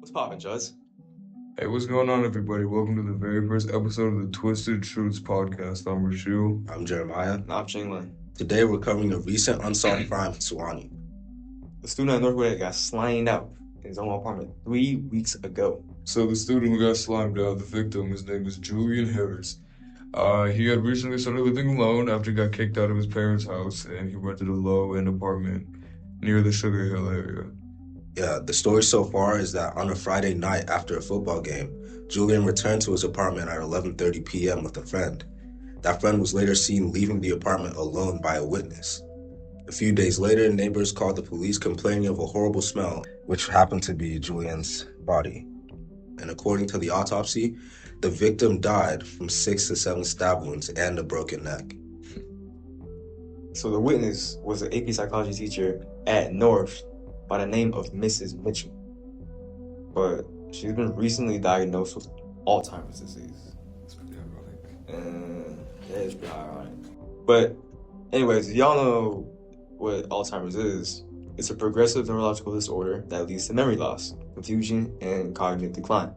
What's poppin', Juz? Hey, what's going on, everybody? Welcome to the very first episode of the Twisted Truths podcast. I'm Rashu. I'm Jeremiah. And I'm Jinglen. Today we're covering a recent unsolved crime in Suwannee. The student at Northwood got slimed out in his own apartment 3 weeks ago. So the student who got slimed out, the victim, his name is Julian Harris. He had recently started living alone after he got kicked out of his parents' house, and he rented a low-end apartment near the Sugar Hill area. Yeah, the story so far is that on a Friday night after a football game, Julian returned to his apartment at 11:30 p.m. with a friend. That friend was later seen leaving the apartment alone by a witness. A few days later, neighbors called the police complaining of a horrible smell, which happened to be Julian's body. And according to the autopsy, the victim died from 6 to 7 stab wounds and a broken neck. So the witness was an AP psychology teacher at North by the name of Mrs. Mitchell. But she's been recently diagnosed with Alzheimer's disease. That's pretty ironic. And that is pretty ironic. But anyways, y'all know what Alzheimer's is. It's a progressive neurological disorder that leads to memory loss, confusion, and cognitive decline.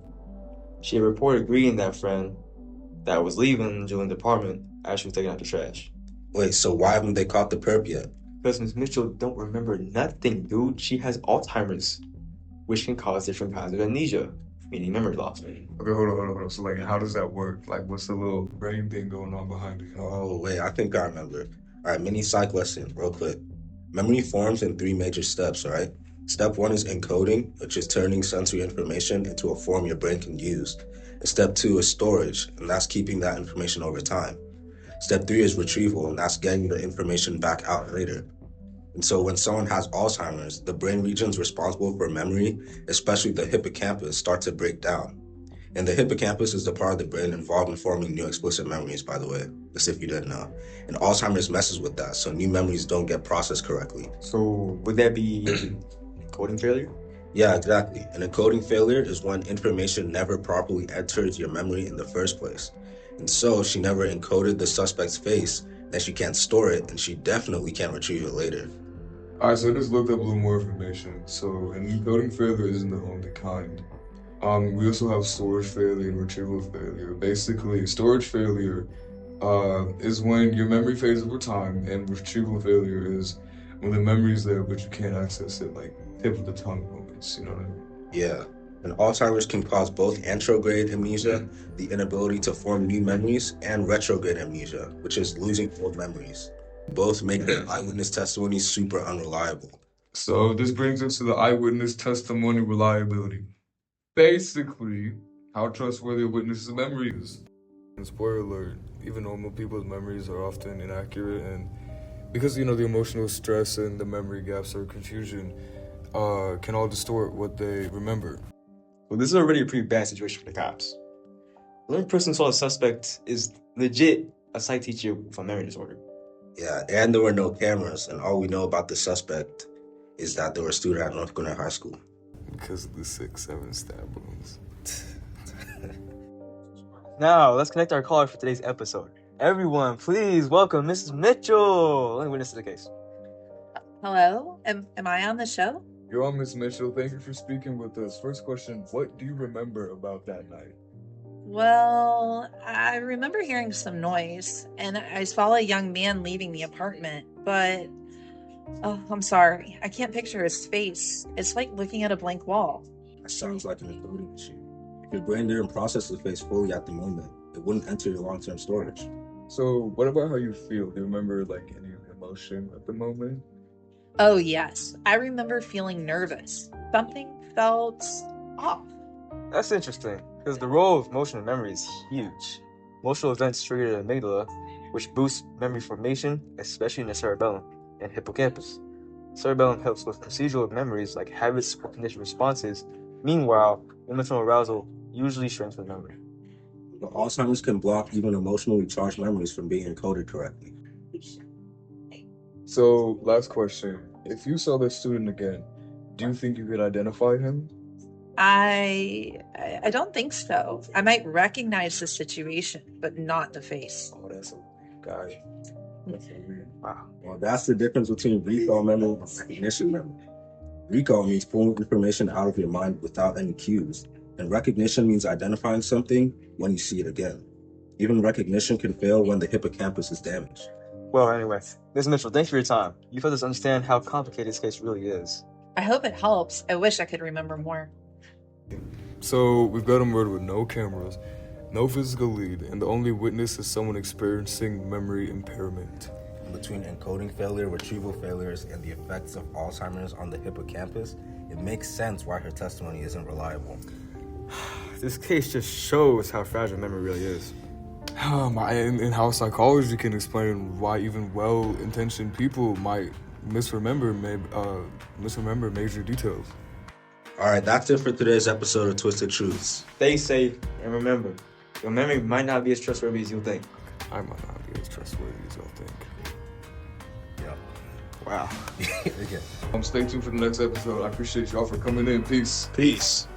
She had reported greeting that friend that was leaving Julian's apartment as she was taking out the trash. Wait, so why haven't they caught the perp yet? Because Ms. Mitchell don't remember nothing, dude. She has Alzheimer's, which can cause different kinds of amnesia, meaning memory loss. Okay, hold on. So, how does that work? What's the little brain thing going on behind it? Oh, wait, I think I remember. All right, mini psych lesson, real quick. Memory forms in 3 major steps, right? Step 1 is encoding, which is turning sensory information into a form your brain can use. And step 2 is storage, and that's keeping that information over time. Step 3 is retrieval, and that's getting the information back out later. And so when someone has Alzheimer's, the brain regions responsible for memory, especially the hippocampus, start to break down. And the hippocampus is the part of the brain involved in forming new explicit memories, by the way, just if you didn't know. And Alzheimer's messes with that, so new memories don't get processed correctly. So would that be encoding failure? Yeah, exactly. An encoding failure is when information never properly enters your memory in the first place. And so she never encoded the suspect's face, that she can't store it, and she definitely can't retrieve it later. Alright, so I just looked up a little more information. So an encoding failure isn't the only kind. We also have storage failure and retrieval failure. Basically, storage failure is when your memory fades over time, and retrieval failure is when the memory's there but you can't access it, like tip of the tongue moments, you know what I mean? Yeah. And Alzheimer's can cause both anterograde amnesia, the inability to form new memories, and retrograde amnesia, which is losing old memories. Both make the eyewitness testimony super unreliable. So this brings us to the eyewitness testimony reliability. Basically, how trustworthy a witness's memory is. And spoiler alert, even normal people's memories are often inaccurate, and because the emotional stress and the memory gaps or confusion can all distort what they remember. Well, this is already a pretty bad situation for the cops. The only person who saw the suspect is legit a psych teacher with a memory disorder. Yeah, and there were no cameras, and all we know about the suspect is that they were a student at North Gwinnett High School. Because of the 6-7 stab wounds. Now, let's connect our caller for today's episode. Everyone, please welcome Mrs. Mitchell. Let me witness to the case. Hello? Am I on the show? You're on, Miss Mitchell. Thank you for speaking with us. First question, what do you remember about that night? Well, I remember hearing some noise, and I saw a young man leaving the apartment, but... Oh, I'm sorry. I can't picture his face. It's like looking at a blank wall. That sounds like an encoding issue. If your brain didn't process the face fully at the moment, it wouldn't enter your long-term storage. So, what about how you feel? Do you remember, any emotion at the moment? Oh, yes. I remember feeling nervous. Something felt off. That's interesting, because the role of emotion in memory is huge. Emotional events trigger the amygdala, which boosts memory formation, especially in the cerebellum and hippocampus. Cerebellum helps with procedural memories like habits or conditioned responses. Meanwhile, emotional arousal usually strengthens memory. But Alzheimer's can block even emotionally charged memories from being encoded correctly. So, last question. If you saw this student again, do you think you could identify him? I don't think so. I might recognize the situation, but not the face. Oh, that's a guy. That's so weird. Wow. Well, that's the difference between recall memory and recognition memory. Recall means pulling information out of your mind without any cues, and recognition means identifying something when you see it again. Even recognition can fail when the hippocampus is damaged. Well, anyway, Ms. Mitchell, thanks for your time. You've helped us understand how complicated this case really is. I hope it helps. I wish I could remember more. So, we've got a murder with no cameras, no physical lead, and the only witness is someone experiencing memory impairment. Between encoding failure, retrieval failures, and the effects of Alzheimer's on the hippocampus, it makes sense why her testimony isn't reliable. This case just shows how fragile memory really is. And how psychology can explain why even well-intentioned people might misremember major details. All right, that's it for today's episode of Twisted Truths. Stay safe, and remember, your memory might not be as trustworthy as you think. I might not be as trustworthy as y'all think. Yeah. Wow. Okay. Stay tuned for the next episode. I appreciate y'all for coming in. Peace. Peace.